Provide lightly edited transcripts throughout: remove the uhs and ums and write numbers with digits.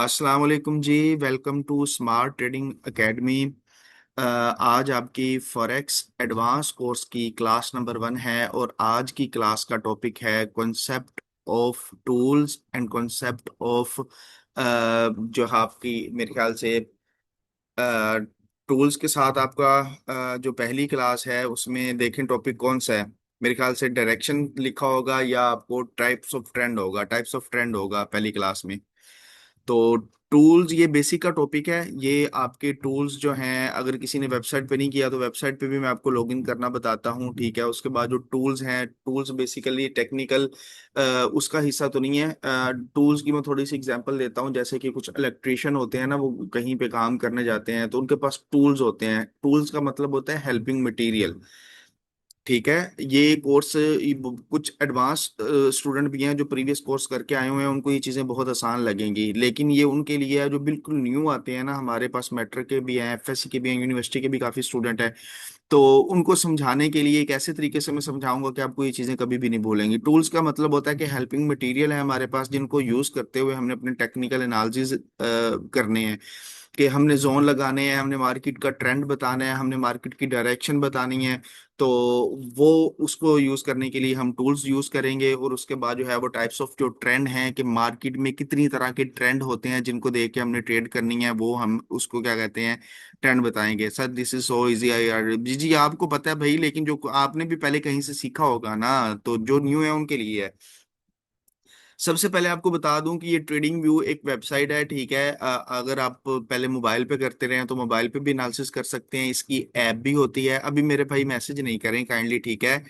अस्सलाम वालेकुम जी। Welcome to smart trading academy. आज आपकी फॉरेक्स एडवांस कोर्स की क्लास नंबर 1 है और आज की क्लास का टॉपिक है concept of tools and concept of जो आपकी मेरे ख्याल से टूल्स के साथ आपका जो पहली क्लास है उसमें देखें टॉपिक कौन सा है। मेरे ख्याल से डायरेक्शन लिखा होगा या आपको टाइप्स ऑफ ट्रेंड होगा पहली क्लास में। तो टूल्स ये बेसिक का टॉपिक है। ये आपके टूल्स जो हैं, अगर किसी ने वेबसाइट पे नहीं किया तो वेबसाइट पे भी मैं आपको लॉगिन करना बताता हूँ, ठीक है। उसके बाद जो टूल्स हैं, टूल्स बेसिकली टेक्निकल उसका हिस्सा तो नहीं है। टूल्स की मैं थोड़ी सी एग्जांपल देता हूँ। जैसे कि कुछ इलेक्ट्रिशियन होते हैं ना, वो कहीं पे काम करने जाते हैं तो उनके पास टूल्स होते हैं। टूल्स का मतलब होता है हेल्पिंग मटेरियल, ठीक है। ये कोर्स कुछ एडवांस स्टूडेंट भी हैं जो प्रीवियस कोर्स करके आए हुए हैं, उनको ये चीज़ें बहुत आसान लगेंगी। लेकिन ये उनके लिए है जो बिल्कुल न्यू आते हैं ना। हमारे पास मैट्रिक के भी हैं, एफएससी के भी हैं, यूनिवर्सिटी के भी काफ़ी स्टूडेंट हैं। तो उनको समझाने के लिए एक ऐसे तरीके से मैं समझाऊंगा कि आपको ये चीज़ें कभी भी नहीं भूलेंगी। टूल्स का मतलब होता है कि हेल्पिंग मटेरियल है हमारे पास, जिनको यूज़ करते हुए हमने अपने टेक्निकल एनालिसिस करने हैं। कि हमने जोन लगाने हैं, हमने मार्केट का ट्रेंड बताना है, हमने मार्केट की डायरेक्शन बतानी है। तो वो उसको यूज करने के लिए हम टूल्स यूज करेंगे। और उसके बाद जो है वो टाइप्स ऑफ जो ट्रेंड हैं कि मार्केट में कितनी तरह के ट्रेंड होते हैं जिनको देख के हमने ट्रेड करनी है, वो हम उसको क्या कहते हैं, ट्रेंड बताएंगे। Sir this is so easy I यार। जी जी आपको पता है भाई, लेकिन जो आपने भी पहले कहीं से सीखा होगा ना, तो जो न्यू है उनके लिए है। सबसे पहले आपको बता दूं कि ये ट्रेडिंग व्यू एक वेबसाइट है, ठीक है। अगर आप पहले मोबाइल पे करते रहे हैं तो मोबाइल पे भी एनालिसिस कर सकते हैं। इसकी ऐप भी होती है। अभी मेरे भाई मैसेज नहीं करें काइंडली, ठीक है।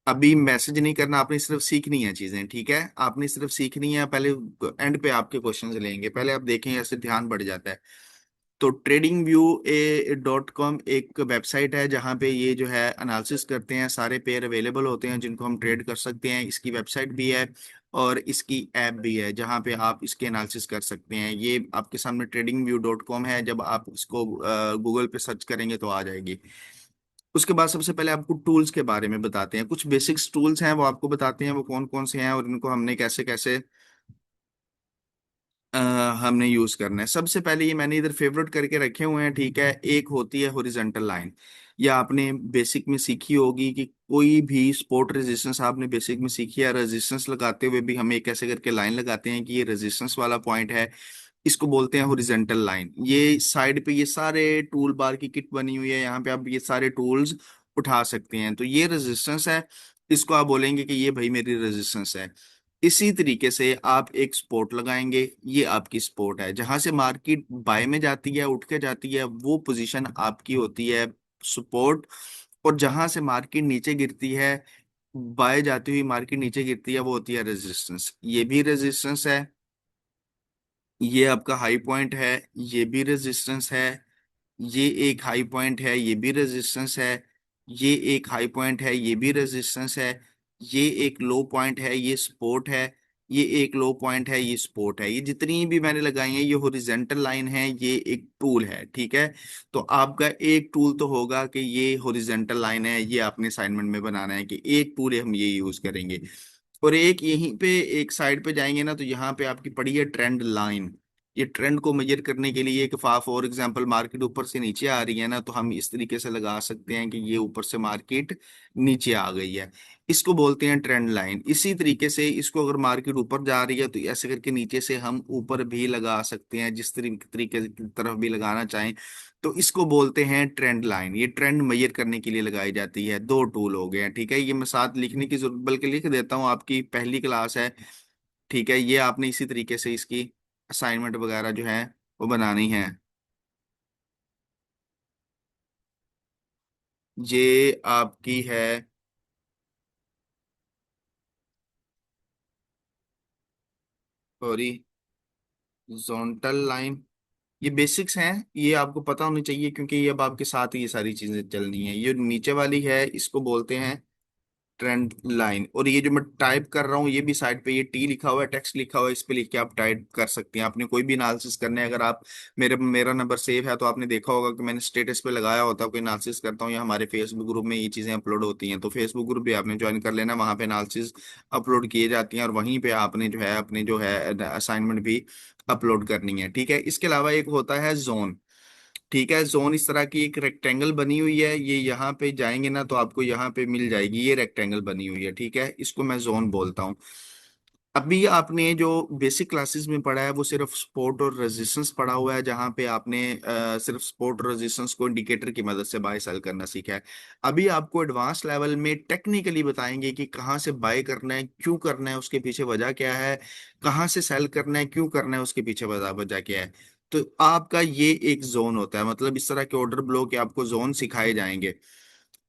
अभी मैसेज नहीं करना, आपने सिर्फ सीखनी है चीजें, ठीक है। आपने सिर्फ सीखनी है। पहले एंड पे आपके क्वेश्चंस लेंगे, पहले आप देखें, ऐसे ध्यान बढ़ जाता है। तो ट्रेडिंग व्यू ए डॉट कॉम एक वेबसाइट है जहाँ पे ये जो है एनालिसिस करते हैं, सारे पेयर अवेलेबल होते हैं जिनको हम ट्रेड कर सकते हैं। इसकी वेबसाइट भी है और इसकी ऐप भी है जहाँ पे आप इसके एनालिसिस कर सकते हैं। ये आपके सामने ट्रेडिंग व्यू डॉट कॉम है, जब आप इसको गूगल पे सर्च करेंगे तो आ जाएगी। उसके बाद सबसे पहले आपको टूल्स के बारे में बताते हैं। कुछ बेसिक्स टूल्स हैं वो आपको बताते हैं वो कौन कौन से हैं और इनको हमने कैसे कैसे अ, हमने यूज करना है। सबसे पहले ये मैंने इधर फेवरेट करके रखे हुए हैं, ठीक है। एक होती है हॉरिजॉन्टल लाइन। या आपने बेसिक में सीखी होगी कि कोई भी सपोर्ट रेजिस्टेंस आपने बेसिक में सीखी है। रेजिस्टेंस लगाते हुए भी हम एक ऐसे करके लाइन लगाते हैं कि ये रेजिस्टेंस वाला पॉइंट है। इसको बोलते हैं हॉरिजॉन्टल लाइन। ये साइड पे ये सारे टूल बार की किट बनी हुई है, यहाँ पे आप ये सारे टूल्स उठा सकते हैं। तो ये रेजिस्टेंस है, इसको आप बोलेंगे कि ये भाई मेरी रेजिस्टेंस है। इसी तरीके से आप एक सपोर्ट लगाएंगे, ये आपकी सपोर्ट है। जहां से मार्केट बाय में जाती है, उठ के जाती है, वो पोजीशन आपकी होती है सपोर्ट। और जहां से मार्केट नीचे गिरती है, बाय जाती हुई मार्केट नीचे गिरती है, वो होती है रेजिस्टेंस। ये भी रेजिस्टेंस है। ये आपका हाई पॉइंट है, ये भी रेजिस्टेंस है। ये एक हाई पॉइंट है, ये भी रेजिस्टेंस है। ये एक हाई पॉइंट है, ये भी रेजिस्टेंस है। ये एक लो पॉइंट है, ये सपोर्ट है। ये एक लो पॉइंट है, ये सपोर्ट है। ये जितनी भी मैंने लगाई हैं ये हॉरिजॉन्टल लाइन है, ये एक टूल है, ठीक है। तो आपका एक टूल तो होगा कि ये हॉरिजॉन्टल लाइन है, ये आपने असाइनमेंट में बनाना है कि एक टूल हम ये यूज करेंगे। और एक यहीं पे एक साइड पे जाएंगे ना, तो यहाँ पे आपकी पड़ी है ट्रेंड लाइन। ये ट्रेंड को मेजर करने के लिए एक फॉर एग्जांपल मार्केट ऊपर से नीचे आ रही है ना, तो हम इस तरीके से लगा सकते हैं कि ये ऊपर से मार्केट नीचे आ गई है। इसको बोलते हैं ट्रेंड लाइन। इसी तरीके से इसको अगर मार्केट ऊपर जा रही है तो ऐसे करके नीचे से हम ऊपर भी लगा सकते हैं, जिस तरीके की तरफ भी लगाना चाहें। तो इसको बोलते हैं ट्रेंड लाइन। ये ट्रेंड मेजर करने के लिए लगाई जाती है। दो टूल हो गए हैं, ठीक है। ये मैं साथ लिखने की जरूरत, बल्कि लिख देता हूँ, आपकी पहली क्लास है, ठीक है। ये आपने इसी तरीके से इसकी असाइनमेंट वगैरह जो है वो बनानी है। ये आपकी है हॉरिजॉन्टल लाइन। ये बेसिक्स हैं, ये आपको पता होनी चाहिए क्योंकि ये अब आपके साथ ही ये सारी चीजें चलनी है। ये नीचे वाली है, इसको बोलते हैं ट्रेंड लाइन। और ये जो मैं टाइप कर रहा हूँ ये भी साइड पे ये टी लिखा हुआ है, टेक्स्ट लिखा हुआ है, इस पे लिख के आप टाइप कर सकते हैं। आपने कोई भी एनालिसिस करना है, अगर आप मेरा नंबर सेव है तो आपने देखा होगा कि मैंने स्टेटस पे लगाया होता है कोई एनालिसिस करता हूँ, या हमारे फेसबुक ग्रुप में ये चीजें अपलोड होती हैं, तो फेसबुक ग्रुप भी आपने ज्वाइन कर लेना, वहाँ पे एनालिसिस अपलोड किए जाती हैं और वहीं पे आपने जो है अपने जो है असाइनमेंट भी अपलोड करनी है। ठीक है, इसके अलावा एक होता है जोन। ठीक है, जोन इस तरह की एक रेक्टेंगल बनी हुई है, ये यहाँ पे जाएंगे ना तो आपको यहाँ पे मिल जाएगी, ये रेक्टेंगल बनी हुई है। ठीक है, इसको मैं जोन बोलता हूँ। अभी आपने जो बेसिक क्लासेस में पढ़ा है वो सिर्फ सपोर्ट और रेजिस्टेंस पढ़ा हुआ है, जहाँ पे आपने सिर्फ सपोर्ट और रेजिस्टेंस को इंडिकेटर की मदद से बाय सेल करना सीखा है। अभी आपको एडवांस लेवल में टेक्निकली बताएंगे कि कहाँ से बाय करना है, क्यों करना है, उसके पीछे वजह क्या है, कहाँ से सेल करना है, क्यों करना है, उसके पीछे वजह वजह क्या है। तो आपका ये एक जोन होता है, मतलब इस तरह के ऑर्डर ब्लो के आपको जोन सिखाए जाएंगे।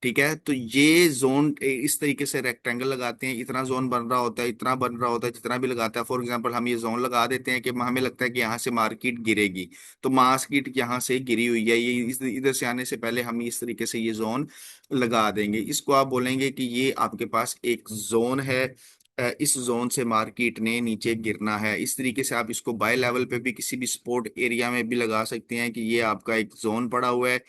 ठीक है, तो ये जोन इस तरीके से रेक्टेंगल लगाते हैं, इतना जोन बन रहा होता है, इतना बन रहा होता है, जितना भी लगाता है। फॉर एग्जांपल हम ये जोन लगा देते हैं कि हमें लगता है कि यहाँ से मार्केट गिरेगी, तो मार्केट यहाँ से गिरी हुई है, ये इधर से आने से पहले हम इस तरीके से ये जोन लगा देंगे। इसको आप बोलेंगे कि ये आपके पास एक जोन है, इस जोन से मार्केट ने नीचे गिरना है। इस तरीके से आप इसको बाय लेवल पे भी किसी भी सपोर्ट एरिया में भी लगा सकते हैं कि ये आपका एक जोन पड़ा हुआ है,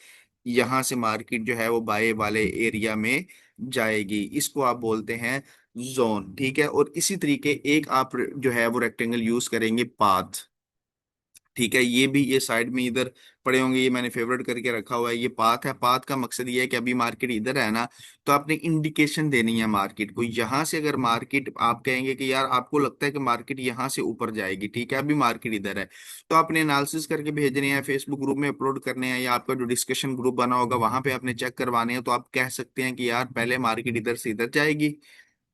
यहाँ से मार्केट जो है वो बाय वाले एरिया में जाएगी, इसको आप बोलते हैं जोन। ठीक है, और इसी तरीके एक आप जो है वो रेक्टेंगल यूज करेंगे पाथ। ठीक है, ये भी ये साइड में इधर पड़े होंगे, ये मैंने फेवरेट करके रखा हुआ है, ये पाथ है। पाथ का मकसद ये है कि अभी मार्केट इधर है ना, तो आपने इंडिकेशन देनी है मार्केट को। यहाँ से अगर मार्केट आप कहेंगे कि यार आपको लगता है कि मार्केट यहाँ से ऊपर जाएगी, ठीक है, अभी मार्केट इधर है, तो आपने एनालिसिस करके भेजने हैं, फेसबुक ग्रुप में अपलोड करने हैं, या आपका जो डिस्कशन ग्रुप बना होगा वहां पे आपने चेक करवाने हैं। तो आप कह सकते हैं कि यार पहले मार्केट इधर से इधर जाएगी,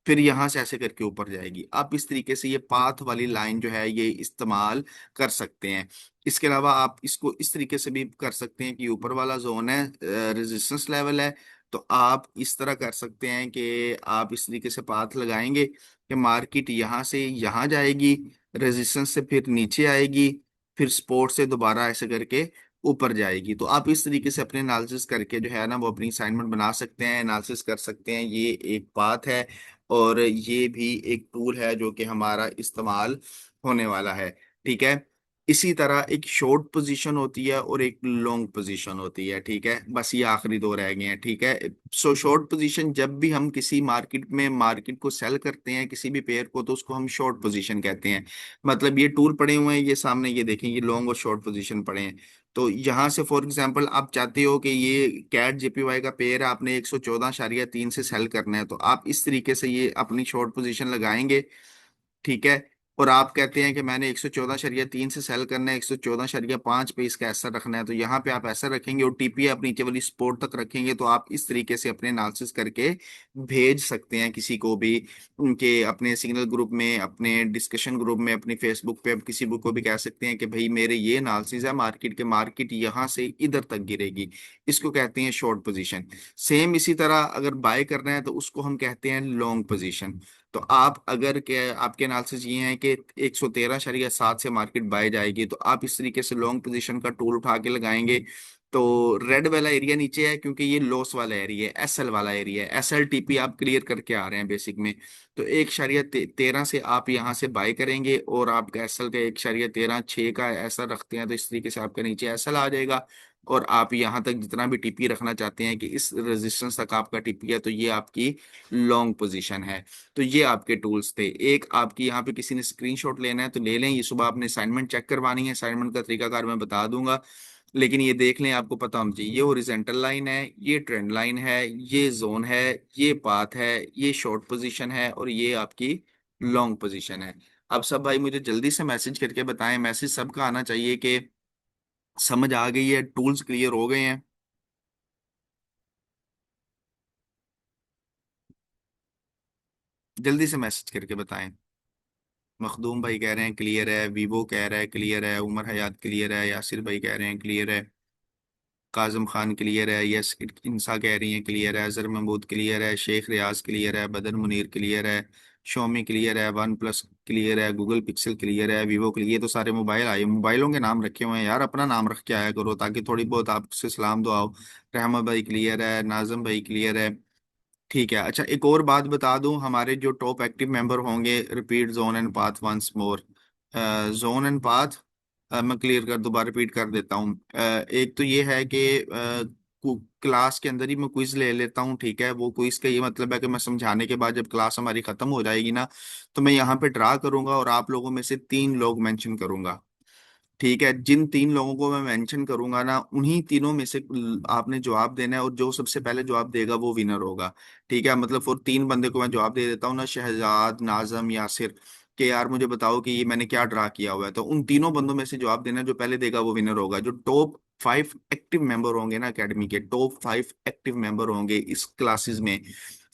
फिर यहां से ऐसे करके ऊपर जाएगी। आप इस तरीके से ये पाथ वाली लाइन जो है ये इस्तेमाल कर सकते हैं। इसके अलावा आप इसको इस तरीके से भी कर सकते हैं कि ऊपर वाला जोन है, रेजिस्टेंस लेवल है, तो आप इस तरह कर सकते हैं कि आप इस तरीके से पाथ लगाएंगे कि मार्केट यहाँ से यहाँ जाएगी, रेजिस्टेंस से फिर नीचे आएगी, फिर सपोर्ट से दोबारा ऐसे करके ऊपर जाएगी। तो आप इस तरीके से अपने एनालिसिस करके जो है ना वो अपनी असाइनमेंट बना सकते हैं, एनालिसिस कर सकते हैं। ये एक पाथ है और ये भी एक टूल है जो कि हमारा इस्तेमाल होने वाला है। ठीक है, इसी तरह एक शॉर्ट पोजीशन होती है और एक लॉन्ग पोजीशन होती है। ठीक है, बस ये आखिरी दो रह गए हैं। ठीक है, सो शॉर्ट पोजीशन, जब भी हम किसी मार्केट में मार्केट को सेल करते हैं किसी भी पेयर को, तो उसको हम शॉर्ट पोजीशन कहते हैं। मतलब ये टूल पड़े हुए हैं, ये सामने ये देखें, ये लॉन्ग और शॉर्ट पोजीशन पड़े हैं। तो यहाँ से फॉर एग्जांपल आप चाहते हो कि ये कैट जेपीवाई का पेयर है, आपने 114.3 से सेल करना है, तो आप इस तरीके से ये अपनी शॉर्ट पोजीशन लगाएंगे। ठीक है, और आप कहते हैं कि मैंने 114.3 से सेल करना है, 114.5 पे इसका ऐसा रखना है, तो यहाँ पे आप ऐसा रखेंगे और टीपी आप नीचे वाली सपोर्ट तक रखेंगे। तो आप इस तरीके से अपने एनालिसिस करके भेज सकते हैं किसी को भी, उनके अपने सिग्नल ग्रुप में, अपने डिस्कशन ग्रुप में, अपनी फेसबुक पे, आप किसी को भी कह सकते हैं कि भाई मेरे ये एनालिसिस है मार्केट के, मार्केट यहाँ से इधर तक गिरेगी, इसको कहते हैं शॉर्ट पोजीशन। सेम इसी तरह अगर बाय करना है तो उसको हम कहते हैं लॉन्ग पोजीशन। तो आप अगर के आपके एनालिसिस ये हैं कि 113.7 से मार्केट बाय जाएगी, तो आप इस तरीके से लॉन्ग पोजीशन का टूल उठा के लगाएंगे। तो रेड वाला एरिया नीचे है क्योंकि ये लॉस वाला एरिया है, एसएल वाला एरिया है, एसएल टीपी आप क्लियर करके आ रहे हैं बेसिक में। तो 1.13 से आप यहाँ से बाय करेंगे और आपका एसएल का 1.13 6 का ऐसा रखते हैं, तो इस तरीके से आपका नीचे एसएल आ जाएगा। और आप यहाँ तक जितना भी टीपी रखना चाहते हैं कि इस रेजिस्टेंस तक आपका टीपी है, तो ये आपकी लॉन्ग पोजीशन है। तो ये आपके टूल्स थे। एक आपकी यहाँ पे किसी ने स्क्रीनशॉट लेना है तो ले लें, ये सुबह आपने असाइनमेंट चेक करवानी है, असाइनमेंट का तरीकाकार मैं बता दूंगा, लेकिन ये देख लें, आपको पता होना चाहिए। ये हॉरिजॉन्टल लाइन है, ये ट्रेंड लाइन है, ये जोन है, ये पाथ है, ये शॉर्ट पोजीशन है, और ये आपकी लॉन्ग पोजीशन है। अब सब भाई मुझे जल्दी से मैसेज करके बताएं, मैसेज सबका आना चाहिए कि समझ आ गई है, टूल्स क्लियर हो गए हैं। जल्दी से मैसेज करके बताएं। मखदूम भाई कह रहे हैं क्लियर है, वीवो कह रहा है क्लियर है, उमर हयात क्लियर है, यासिर भाई कह रहे हैं क्लियर है, काजम खान क्लियर है, यस इंसा कह रही है क्लियर है, अजहर महमूद क्लियर है, शेख रियाज क्लियर है, बदर मुनीर क्लियर है, शोमी क्लियर है, वन प्लस क्लियर है, गूगल पिक्सल क्लियर है, वीवो क्लियर। ये तो सारे मोबाइल आए, मोबाइलों के नाम रखे हुए हैं यार, अपना नाम रख के आया करो ताकि थोड़ी बहुत आपसे सलाम दुआ हो। रहमा भाई क्लियर है, नाजम भाई क्लियर है, ठीक है। अच्छा, एक और बात बता दूं, हमारे जो टॉप एक्टिव मेंबर होंगे, repeat zone and path once more. Zone and path मैं क्लियर कर दोबारा रिपीट कर देता हूँ। एक तो ये है कि क्लास के अंदर ही मैं क्विज ले लेता हूँ, ठीक है। वो क्विज का ये मतलब है कि मैं समझाने के बाद जब क्लास हमारी खत्म हो जाएगी ना, तो मैं यहाँ पे ड्रा करूंगा और आप लोगों में से 3 लोग मेंशन करूंगा, ठीक है। जिन 3 लोगों को मैं मेंशन करूंगा ना, उन्हीं तीनों में से आपने जवाब देना है, और जो सबसे पहले जवाब देगा वो विनर होगा, ठीक है। मतलब और 3 बंदे को मैं जवाब दे देता हूँ ना, शहजाद, नाजम, यासिर, कि यार मुझे बताओ कि ये मैंने क्या ड्रा किया हुआ है, तो उन तीनों बंदों में से जवाब देना, जो पहले देगा वो विनर होगा। जो टॉप 5 एक्टिव मेंबर होंगे ना, एकेडमी के टॉप 5 एक्टिव मेंबर होंगे इस क्लासेस में,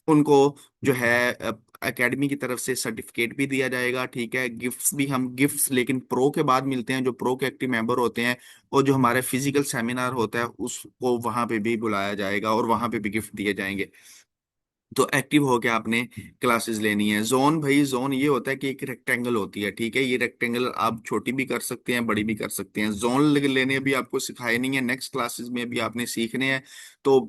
उनको जो है एकेडमी की तरफ से सर्टिफिकेट भी दिया जाएगा, ठीक है। गिफ्ट्स भी, हम गिफ्ट्स लेकिन प्रो के बाद मिलते हैं, जो प्रो के एक्टिव मेंबर होते हैं। और जो हमारे फिजिकल सेमिनार होता है उसको वहां पे भी बुलाया जाएगा और वहां पे भी गिफ्ट दिए जाएंगे। तो एक्टिव होके आपने क्लासेस लेनी है। जोन, भाई जोन ये होता है कि एक रेक्टेंगल होती है, ठीक है। ये रेक्टेंगल आप छोटी भी कर सकते हैं, बड़ी भी कर सकते हैं। जोन लेने अभी आपको सिखाए नहीं है, नेक्स्ट क्लासेस में भी आपने सीखने हैं। तो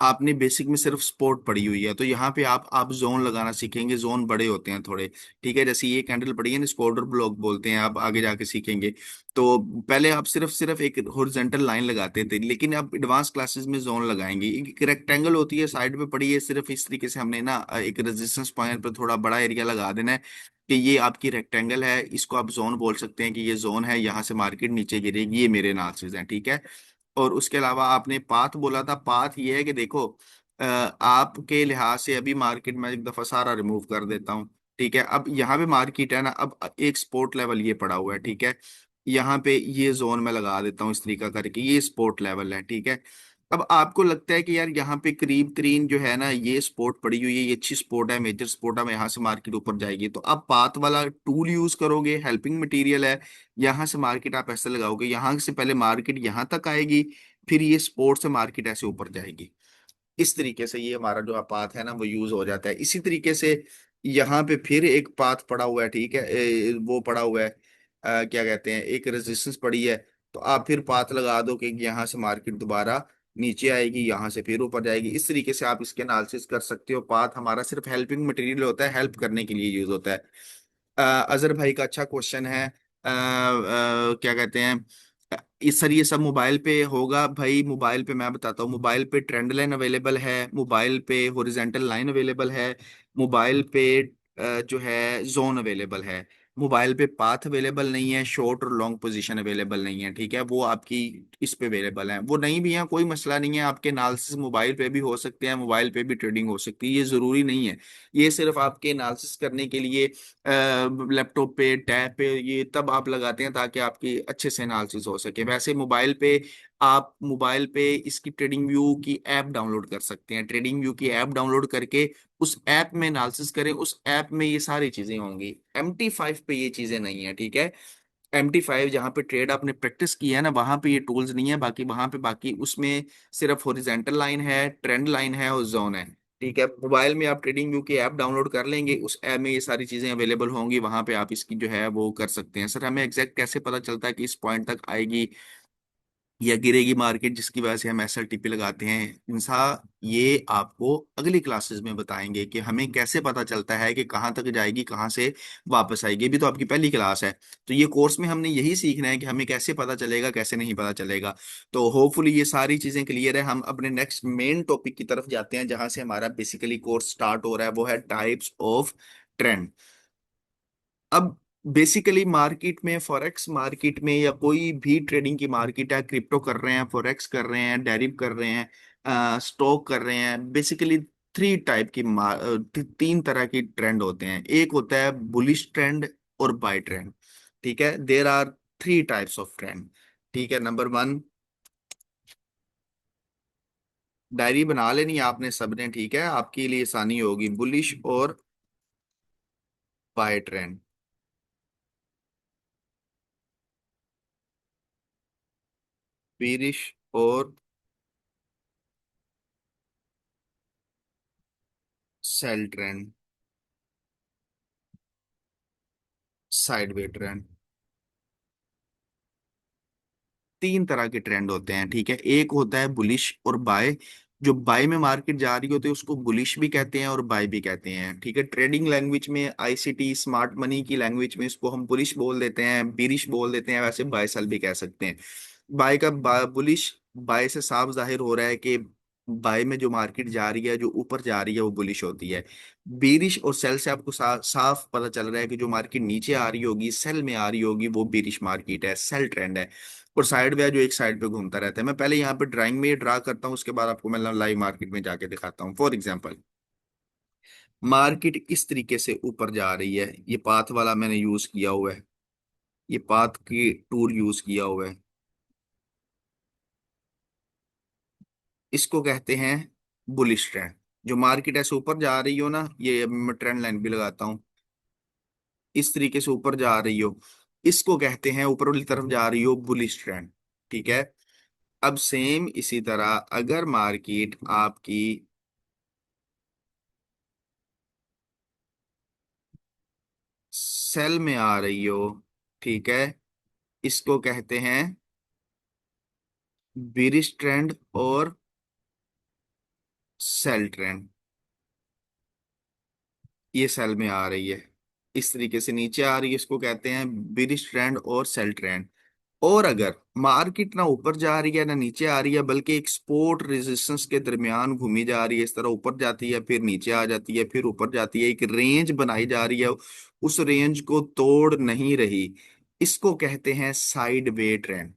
आपने बेसिक में सिर्फ स्पोर्ट पढ़ी हुई है, तो यहाँ पे आप जोन लगाना सीखेंगे। जोन बड़े होते हैं थोड़े, ठीक है। जैसे ये कैंडल पड़ी है ना, इसको ऑर्डर ब्लॉक बोलते हैं, आप आगे जाके सीखेंगे। तो पहले आप सिर्फ सिर्फ एक हॉरिजॉन्टल लाइन लगाते थे, लेकिन अब एडवांस क्लासेस में जोन लगाएंगे। एक रेक्टेंगल होती है, साइड पे पड़ी है, सिर्फ इस तरीके से हमने ना एक रेजिस्टेंस पॉइंट पर थोड़ा बड़ा एरिया लगा देना है कि ये आपकी रेक्टेंगल है। इसको आप जोन बोल सकते हैं कि ये जोन है, यहाँ से मार्केट नीचे गिरेगी, ये मेरे एनालिसिस है, ठीक है। और उसके अलावा आपने पाथ बोला था। पाथ ये है कि देखो, आपके लिहाज से अभी मार्केट में एक दफा सारा रिमूव कर देता हूँ, ठीक है। अब यहाँ पे मार्केट है ना, अब एक स्पोर्ट लेवल ये पड़ा हुआ है, ठीक है। यहाँ पे ये जोन में लगा देता हूँ इस तरीका करके, ये स्पोर्ट लेवल है, ठीक है। अब आपको लगता है कि यार यहाँ पे करीब तरीन जो है ना, ये स्पोर्ट पड़ी हुई है, ये अच्छी स्पोर्ट है, मेजर स्पोर्ट है, यहाँ से मार्केट ऊपर जाएगी, तो आप पाथ वाला टूल यूज करोगे, हेल्पिंग मटेरियल है। यहाँ से मार्केट आप ऐसे लगाओगे, यहाँ से पहले मार्केट यहाँ तक आएगी, फिर ये स्पोर्ट से मार्केट ऐसे ऊपर जाएगी। इस तरीके से ये हमारा जो पाथ है ना वो यूज हो जाता है। इसी तरीके से यहाँ पे फिर एक पाथ पड़ा हुआ है, ठीक है। वो पड़ा हुआ है, क्या कहते हैं, एक रेजिस्टेंस पड़ी है। तो आप फिर पाथ लगा दो कि यहाँ से मार्केट दोबारा नीचे आएगी, यहाँ से फिर ऊपर जाएगी। इस तरीके से आप इसके एनालिसिस कर सकते हो। पाथ हमारा सिर्फ हेल्पिंग मटेरियल होता है, हेल्प करने के लिए यूज होता है। अजहर भाई का अच्छा क्वेश्चन है। क्या कहते हैं, इस सर ये सब मोबाइल पे होगा भाई? मोबाइल पे मैं बताता हूँ, मोबाइल पे ट्रेंड लाइन अवेलेबल है, मोबाइल पे हॉरिजॉन्टल लाइन अवेलेबल है, मोबाइल पे जो है जोन अवेलेबल है। मोबाइल पे पाथ अवेलेबल नहीं है, शॉर्ट और लॉन्ग पोजीशन अवेलेबल नहीं है, ठीक है। वो आपकी इस पे अवेलेबल है, वो नहीं भी है कोई मसला नहीं है। आपके एनालिसिस मोबाइल पे भी हो सकते हैं, मोबाइल पे भी ट्रेडिंग हो सकती है, ये जरूरी नहीं है। ये सिर्फ आपके एनालिसिस करने के लिए लैपटॉप पे, टैब पे, ये तब आप लगाते हैं ताकि आपकी अच्छे से एनालिसिस हो सके। वैसे मोबाइल पे, आप मोबाइल पे इसकी ट्रेडिंग व्यू की ऐप डाउनलोड कर सकते हैं। ट्रेडिंग व्यू की ऐप डाउनलोड करके उस ऐप में एनालिसिस करें, उस ऐप में ये सारी चीजें होंगी। MT5 पे ये चीजें नहीं है, ठीक है। MT5 जहाँ पे ट्रेड आपने प्रैक्टिस की है ना, वहां पे ये टूल्स नहीं है। बाकी वहां पे, बाकी उसमें सिर्फ हॉरिजॉन्टल लाइन है, ट्रेंड लाइन है और जोन है, ठीक है। मोबाइल में आप ट्रेडिंग व्यू की ऐप डाउनलोड कर लेंगे, उस ऐप में ये सारी चीजें अवेलेबल होंगी, वहां पे आप इसकी जो है वो कर सकते हैं। सर हमें एग्जैक्ट कैसे पता चलता है कि इस पॉइंट तक आएगी या गिरेगी मार्केट जिसकी वजह से हम SLTP लगाते हैं? इंसान ये आपको अगली क्लासेस में बताएंगे कि हमें कैसे पता चलता है कि कहाँ तक जाएगी, कहाँ से वापस आएगी। अभी तो आपकी पहली क्लास है, तो ये कोर्स में हमने यही सीखना है कि हमें कैसे पता चलेगा, कैसे नहीं पता चलेगा। तो होपफुली ये सारी चीजें क्लियर है। हम अपने नेक्स्ट मेन टॉपिक की तरफ जाते हैं, जहां से हमारा बेसिकली कोर्स स्टार्ट हो रहा है, वो है टाइप्स ऑफ ट्रेंड। अब बेसिकली मार्केट में, फॉरेक्स मार्केट में या कोई भी ट्रेडिंग की मार्केट है, क्रिप्टो कर रहे हैं, फॉरेक्स कर रहे हैं, डेरिव कर रहे हैं, स्टॉक कर रहे हैं, बेसिकली 3 टाइप की 3 तरह की ट्रेंड होते हैं। एक होता है बुलिश ट्रेंड और बाय ट्रेंड, ठीक है। There are 3 types of trend, ठीक है। नंबर 1, डायरी बना लेनी है आपने सबने, ठीक है, आपके लिए आसानी होगी। बुलिश और बाय ट्रेंड, बेरिश और सेल ट्रेंड, साइडवे ट्रेंड। 3 तरह के ट्रेंड होते हैं, ठीक है। एक होता है बुलिश और बाय, जो बाय में मार्केट जा रही होती है उसको बुलिश भी कहते हैं और बाय भी कहते हैं, ठीक है। ट्रेडिंग लैंग्वेज में, आईसीटी स्मार्ट मनी की लैंग्वेज में इसको हम बुलिश बोल देते हैं, बीरिश बोल देते हैं, वैसे बाय सेल भी कह सकते हैं। बाय का बुलिश, बाय से साफ जाहिर हो रहा है कि बाय में जो मार्केट जा रही है, जो ऊपर जा रही है, वो बुलिश होती है। बीरिश और सेल से आपको साफ पता चल रहा है कि जो मार्केट नीचे आ रही होगी, सेल में आ रही होगी, वो बीरिश मार्केट है, सेल ट्रेंड है। और साइड वे जो एक साइड पे घूमता रहता है। मैं पहले यहाँ पे ड्राइंग में ये ड्रा करता हूँ, उसके बाद आपको मैं लाइव मार्केट में जाके दिखाता हूँ। फॉर एग्जांपल, मार्केट इस तरीके से ऊपर जा रही है, ये पाथ वाला मैंने यूज किया हुआ है, ये पाथ की टूल यूज किया हुआ है, इसको कहते हैं बुलिश ट्रेंड। जो मार्केट ऐसे ऊपर जा रही हो ना, ये मैं ट्रेंड लाइन भी लगाता हूँ, इस तरीके से ऊपर जा रही हो, इसको कहते हैं ऊपर वाली तरफ जा रही हो बुलिश ट्रेंड, ठीक है। अब सेम इसी तरह अगर मार्केट आपकी सेल में आ रही हो, ठीक है, इसको कहते हैं बिरिश ट्रेंड और सेल ट्रेंड। ये सेल में आ रही है, इस तरीके से नीचे आ रही है, इसको कहते हैं बिरिश ट्रेंड और सेल ट्रेंड। और अगर मार्केट ना ऊपर जा रही है ना नीचे आ रही है, बल्कि एक सपोर्ट रेजिस्टेंस के दरमियान घूमी जा रही है, इस तरह ऊपर जाती है फिर नीचे आ जाती है, फिर ऊपर जाती है, एक रेंज बनाई जा रही है, उस रेंज को तोड़ नहीं रही, इसको कहते हैं साइड वे ट्रेंड,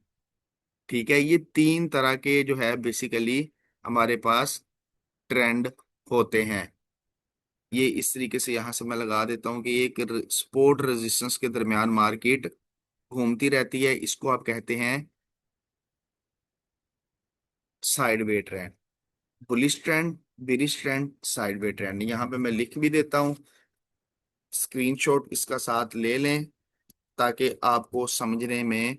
ठीक है। ये तीन तरह के जो है बेसिकली हमारे पास ट्रेंड होते हैं। ये इस तरीके से यहां से मैं लगा देता हूं कि एक सपोर्ट रेजिस्टेंस के दरमियान मार्केट घूमती रहती है, इसको आप कहते हैं side way trend. Bullish trend, bearish trend, side way trend, यहाँ पे मैं लिख भी देता हूँ, स्क्रीनशॉट इसका साथ ले लें ताकि आपको समझने में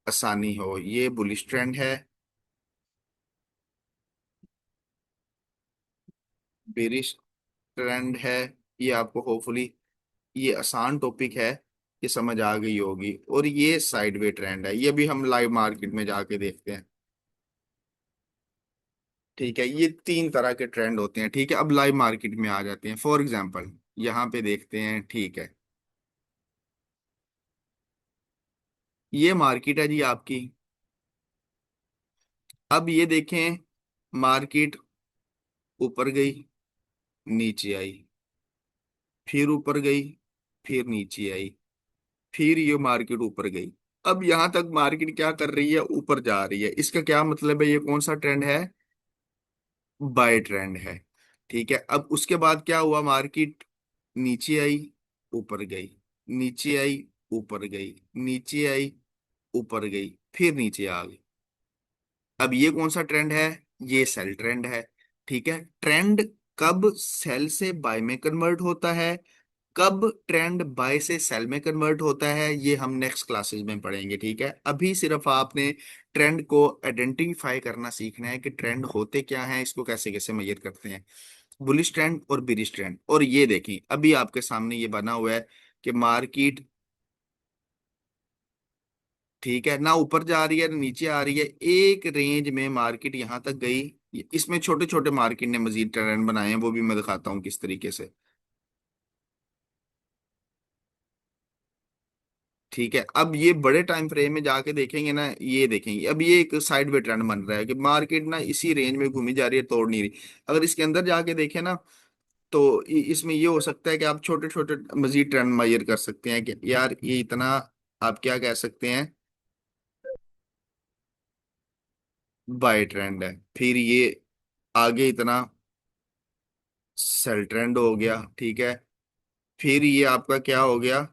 आसानी हो। ये बुलिश ट्रेंड है, बिरिश ट्रेंड है, ये आपको होपफुली ये आसान टॉपिक है, ये समझ आ गई होगी। और ये साइडवे ट्रेंड है, ये भी हम लाइव मार्केट में जाके देखते हैं, ठीक है। ये तीन तरह के ट्रेंड होते हैं, ठीक है। अब लाइव मार्केट में आ जाते हैं। फॉर एग्जांपल यहाँ पे देखते हैं, ठीक है, ये मार्केट है जी आपकी। अब ये देखें, मार्केट ऊपर गई, नीचे आई, फिर ऊपर गई, फिर नीचे आई, फिर ये मार्केट ऊपर गई। अब यहां तक मार्केट क्या कर रही है, ऊपर जा रही है, इसका क्या मतलब है, ये कौन सा ट्रेंड है, बाय ट्रेंड है, ठीक है। अब उसके बाद क्या हुआ, मार्केट नीचे आई, ऊपर गई, नीचे आई, ऊपर गई, नीचे आई, ऊपर गई, फिर नीचे आ गई। अब ये कौन सा ट्रेंड है, ये सेल ट्रेंड है, ठीक है। ट्रेंड कब सेल से बाय में कन्वर्ट होता है, कब ट्रेंड बाय से सेल में कन्वर्ट होता है, ये हम नेक्स्ट क्लासेस में पढ़ेंगे, ठीक है। अभी सिर्फ आपने ट्रेंड को आइडेंटिफाई करना सीखना है कि ट्रेंड होते क्या हैं, इसको कैसे कैसे मेजर करते हैं, बुलिश ट्रेंड और बिरिश ट्रेंड। और ये देखें, अभी आपके सामने ये बना हुआ है कि मार्केट, ठीक है, ना ऊपर जा रही है ना नीचे आ रही है, एक रेंज में मार्केट यहां तक गई। इसमें छोटे छोटे मार्केट ने मजीद ट्रेंड बनाए हैं, वो भी मैं दिखाता हूँ किस तरीके से, ठीक है। अब ये बड़े टाइम फ्रेम में जाके देखेंगे ना, ये देखेंगे अब ये एक साइड वे ट्रेंड बन रहा है कि मार्केट ना इसी रेंज में घूमी जा रही है, तोड़ नहीं रही। अगर इसके अंदर जाके देखें ना, तो इसमें ये हो सकता है कि आप छोटे छोटे मजीद ट्रेंड मेजर कर सकते हैं कि यार ये इतना, आप क्या कह सकते हैं, बाय ट्रेंड है। फिर ये आगे इतना सेल ट्रेंड हो गया, ठीक है। फिर ये आपका क्या हो गया,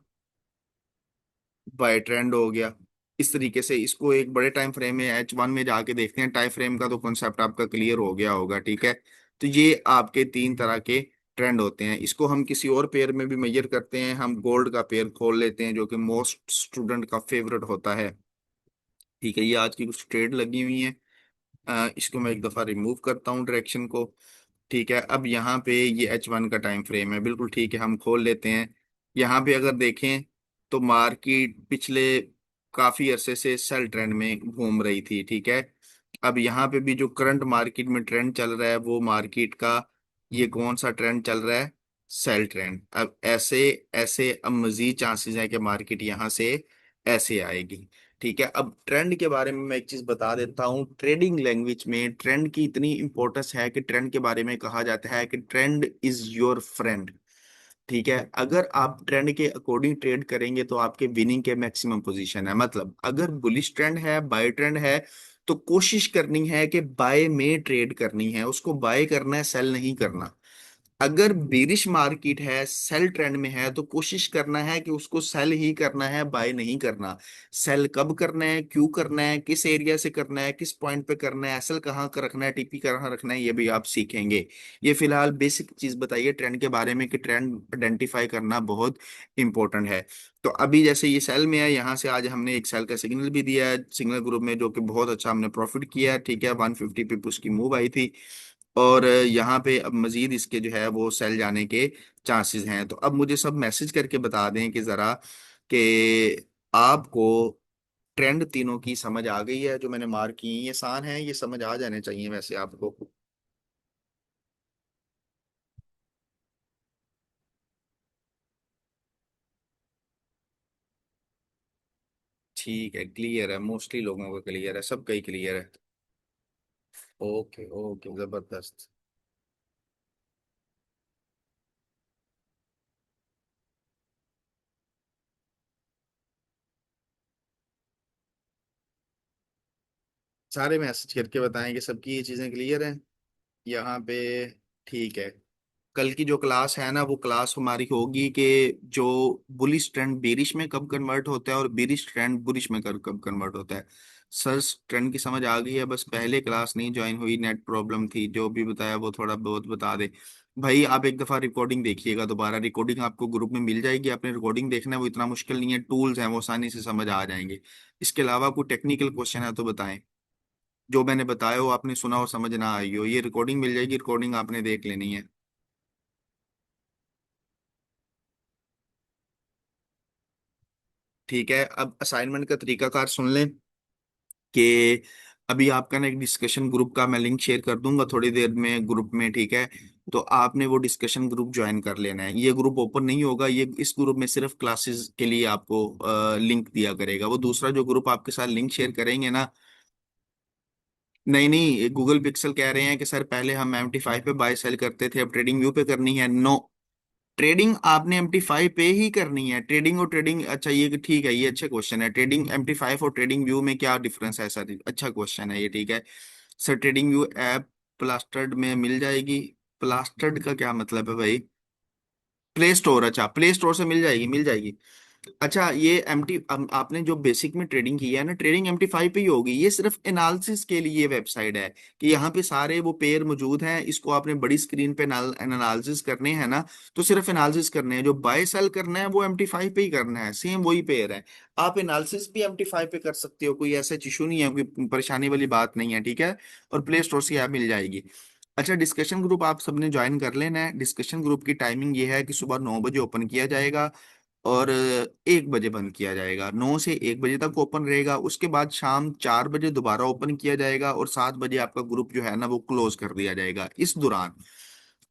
बाय ट्रेंड हो गया। इस तरीके से इसको एक बड़े टाइम फ्रेम में H1 में जाके देखते हैं, टाइम फ्रेम का तो कॉन्सेप्ट आपका क्लियर हो गया होगा, ठीक है। तो ये आपके तीन तरह के ट्रेंड होते हैं। इसको हम किसी और पेयर में भी मेजर करते हैं, हम गोल्ड का पेयर खोल लेते हैं जो कि मोस्ट स्टूडेंट का फेवरेट होता है, ठीक है। ये आज की कुछ ट्रेड लगी हुई है, इसको मैं एक दफा रिमूव करता हूँ डायरेक्शन को, ठीक है। अब यहाँ पे ये H1 का टाइम फ्रेम है, बिल्कुल ठीक है, हम खोल लेते हैं। यहाँ पे अगर देखें तो मार्केट पिछले काफी अरसे से सेल ट्रेंड में घूम रही थी, ठीक है। अब यहाँ पे भी जो करंट मार्केट में ट्रेंड चल रहा है वो मार्केट का, ये कौन सा ट्रेंड चल रहा है? Sell trend. अब ऐसे ऐसे अब मजीद चांसेस है कि मार्केट यहाँ से ऐसे आएगी। ठीक है, अब ट्रेंड के बारे में मैं एक चीज बता देता हूँ। ट्रेडिंग लैंग्वेज में ट्रेंड की इतनी इंपॉर्टेंस है कि ट्रेंड के बारे में कहा जाता है कि ट्रेंड इज योर फ्रेंड। ठीक है, अगर आप ट्रेंड के अकॉर्डिंग ट्रेड करेंगे तो आपके विनिंग के मैक्सिमम पोजीशन है। मतलब अगर बुलिश ट्रेंड है, बाय ट्रेंड है, तो कोशिश करनी है कि बाय में ट्रेड करनी है, उसको बाय करना है, सेल नहीं करना। अगर बेरिश मार्केट है, सेल ट्रेंड में है, तो कोशिश करना है कि उसको सेल ही करना है, बाय नहीं करना। सेल कब करना है, क्यों करना है, किस एरिया से करना है, किस पॉइंट पे करना है, एसएल कहाँ का रखना है, टीपी कहाँ रखना है, ये भी आप सीखेंगे। ये फिलहाल बेसिक चीज बताइए ट्रेंड के बारे में कि ट्रेंड आइडेंटिफाई करना बहुत इंपॉर्टेंट है। तो अभी जैसे ये सेल में है, यहाँ से आज हमने एक सेल का सिग्नल भी दिया है सिग्नल ग्रुप में, जो कि बहुत अच्छा हमने प्रॉफिट किया है। ठीक है, 150 पे उसकी मूव आई थी। और यहाँ पे अब मजीद इसके जो है वो सेल जाने के चांसेस हैं। तो अब मुझे सब मैसेज करके बता दें कि ज़रा कि आपको ट्रेंड तीनों की समझ आ गई है जो मैंने मार्क की। ये आसान है, ये समझ आ जाने चाहिए वैसे आपको। ठीक है, क्लियर है, मोस्टली लोगों का क्लियर है, सबका ही क्लियर है। ओके ओके, जबरदस्त। सारे मैसेज करके बताएं कि सबकी ये चीज़ें क्लियर हैं यहाँ पे। ठीक है, कल की जो क्लास है ना, वो क्लास हमारी होगी कि जो बुलिश ट्रेंड बेरिश में कब कन्वर्ट होता है और बेरिश ट्रेंड बुलिश में कब कब कन्वर्ट होता है। सर, ट्रेंड की समझ आ गई है, बस पहले क्लास नहीं ज्वाइन हुई, नेट प्रॉब्लम थी, जो भी बताया वो थोड़ा बहुत बता दे। भाई आप एक दफ़ा रिकॉर्डिंग देखिएगा, दोबारा रिकॉर्डिंग आपको ग्रुप में मिल जाएगी, आपने रिकॉर्डिंग देखना है, वो इतना मुश्किल नहीं है, टूल्स हैं वो आसानी से समझ आ जाएंगे। इसके अलावा कोई टेक्निकल क्वेश्चन है तो बताएं। जो मैंने बताया हो आपने सुना हो, समझ ना आई हो, ये रिकॉर्डिंग मिल जाएगी, रिकॉर्डिंग आपने देख लेनी है। ठीक है, अब असाइनमेंट का तरीकाकार सुन लें कि अभी आपका ना एक डिस्कशन ग्रुप का मैं लिंक शेयर कर दूंगा थोड़ी देर में ग्रुप में। ठीक है, तो आपने वो डिस्कशन ग्रुप ज्वाइन कर लेना है। ये ग्रुप ओपन नहीं होगा, ये इस ग्रुप में सिर्फ क्लासेस के लिए आपको लिंक दिया करेगा। वो दूसरा जो ग्रुप आपके साथ लिंक शेयर करेंगे ना, नहीं नहीं, गूगल पिक्सल कह रहे हैं कि सर पहले हम MT5 पे बाय सेल करते थे, अब ट्रेडिंग व्यू पे करनी है। नो, ट्रेडिंग आपने MT5 पे ही करनी है। ट्रेडिंग और ट्रेडिंग, अच्छा ये ठीक है, ये अच्छा क्वेश्चन है। ट्रेडिंग MT5 और ट्रेडिंग व्यू में क्या डिफरेंस है सर? अच्छा क्वेश्चन है ये। ठीक है sir, trading view app plastered में मिल जाएगी। प्लास्टर्ड का क्या मतलब है भाई? प्ले स्टोर, अच्छा प्ले स्टोर से मिल जाएगी, मिल जाएगी। अच्छा, ये आपने जो बेसिक में ट्रेडिंग की है ना, ट्रेडिंग MT5 पे ही होगी। ये सिर्फ एनालिसिस के लिए वेबसाइट है कि यहाँ पे सारे वो पेयर मौजूद हैं, इसको आपने बड़ी स्क्रीन पे एनालिसिस करने हैं ना, तो सिर्फ एनालिसिस करने हैं। जो बाय सेल करना है वो MT5 पे ही करना है, सेम वही पेयर है। आप एनालिसिस भी MT5 पे कर सकते हो, कोई ऐसा इशू नहीं है, कोई परेशानी वाली बात नहीं है। ठीक है, और प्ले स्टोर से ऐप मिल जाएगी। अच्छा, डिस्कशन ग्रुप आप सबने ज्वाइन कर लेना है। डिस्कशन ग्रुप की टाइमिंग ये है कि सुबह 9 बजे ओपन किया जाएगा और 1 बजे बंद किया जाएगा। 9 से 1 बजे तक ओपन रहेगा, उसके बाद शाम 4 बजे दोबारा ओपन किया जाएगा और 7 बजे आपका ग्रुप जो है ना वो क्लोज कर दिया जाएगा। इस दौरान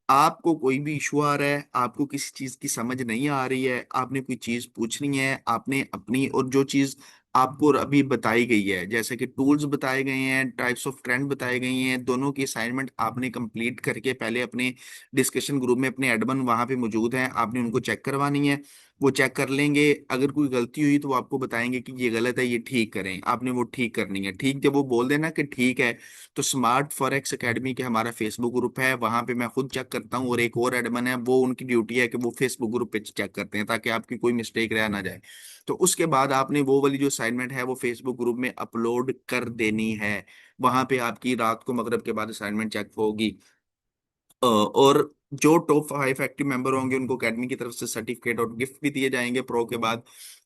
आपको कोई भी इशू आ रहा है, आपको किसी चीज की समझ नहीं आ रही है, आपने कोई चीज पूछनी है, आपने अपनी और जो चीज आपको अभी बताई गई है, जैसे कि टूल्स बताए गए हैं, टाइप्स ऑफ ट्रेंड बताए गए हैं, दोनों की असाइनमेंट आपने कंप्लीट करके पहले अपने डिस्कशन ग्रुप में अपने एडमिन वहां पे मौजूद हैं, आपने उनको चेक करवानी है। वो चेक कर लेंगे, अगर कोई गलती हुई तो वो आपको बताएंगे कि ये गलत है, ये ठीक करें, आपने वो ठीक करनी है। ठीक, जब वो बोल देना कि ठीक है, तो स्मार्ट फॉरेक्स एकेडमी के हमारा फेसबुक ग्रुप है, वहां पे मैं खुद चेक करता हूँ और एक और एडमिन है, वो उनकी ड्यूटी है कि वो फेसबुक ग्रुप पे चेक करते हैं ताकि आपकी कोई मिस्टेक रह ना जाए। तो उसके बाद आपने वो वाली जो असाइनमेंट है वो फेसबुक ग्रुप में अपलोड कर देनी है। वहां पे आपकी रात को मगरिब के बाद असाइनमेंट चेक होगी। और जो टॉप 5 एक्टिव मेंबर होंगे उनको अकेडमी की तरफ से सर्टिफिकेट और गिफ्ट भी दिए जाएंगे प्रो के बाद।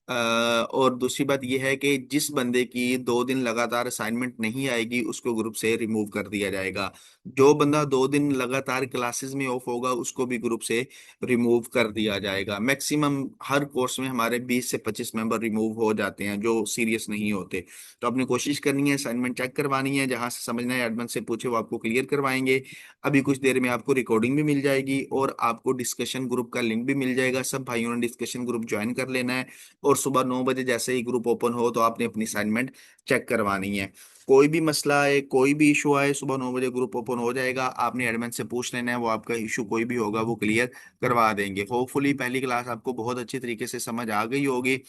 और दूसरी बात यह है कि जिस बंदे की 2 दिन लगातार असाइनमेंट नहीं आएगी उसको ग्रुप से रिमूव कर दिया जाएगा। जो बंदा 2 दिन लगातार क्लासेस में ऑफ होगा उसको भी ग्रुप से रिमूव कर दिया जाएगा। मैक्सिमम हर कोर्स में हमारे 20 से 25 मेंबर रिमूव हो जाते हैं जो सीरियस नहीं होते। तो अपनी कोशिश करनी है, असाइनमेंट चेक करवानी है, जहां से समझना है एडमिन से पूछे, वो आपको क्लियर करवाएंगे। अभी कुछ देर में आपको रिकॉर्डिंग भी मिल जाएगी और आपको डिस्कशन ग्रुप का लिंक भी मिल जाएगा। सब भाइयों ने डिस्कशन ग्रुप ज्वाइन कर लेना है और सुबह 9 बजे जैसे ही ग्रुप ओपन हो तो आपने अपनी असाइनमेंट चेक करवानी है। कोई भी मसला आए, कोई भी इशू आए, सुबह 9 बजे ग्रुप ओपन हो जाएगा, आपने एडमिन से पूछ लेना है, वो आपका इशू कोई भी होगा वो क्लियर करवा देंगे। होपफुली पहली क्लास आपको बहुत अच्छी तरीके से समझ आ गई होगी,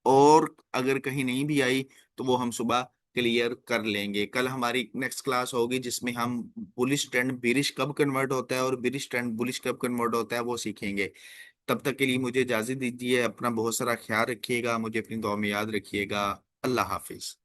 और अगर कहीं नहीं भी आई तो वो हम सुबह क्लियर कर लेंगे। कल हमारी नेक्स्ट क्लास होगी जिसमें हम बुलिश ट्रेंड बिरिश कब कन्वर्ट होता है और बिरिश ट्रेंड बुलिश कब कन्वर्ट होता है वो सीखेंगे। तब तक के लिए मुझे इजाजत दीजिए। अपना बहुत सारा ख्याल रखिएगा, मुझे अपनी दुआ में याद रखिएगा। अल्लाह हाफिज।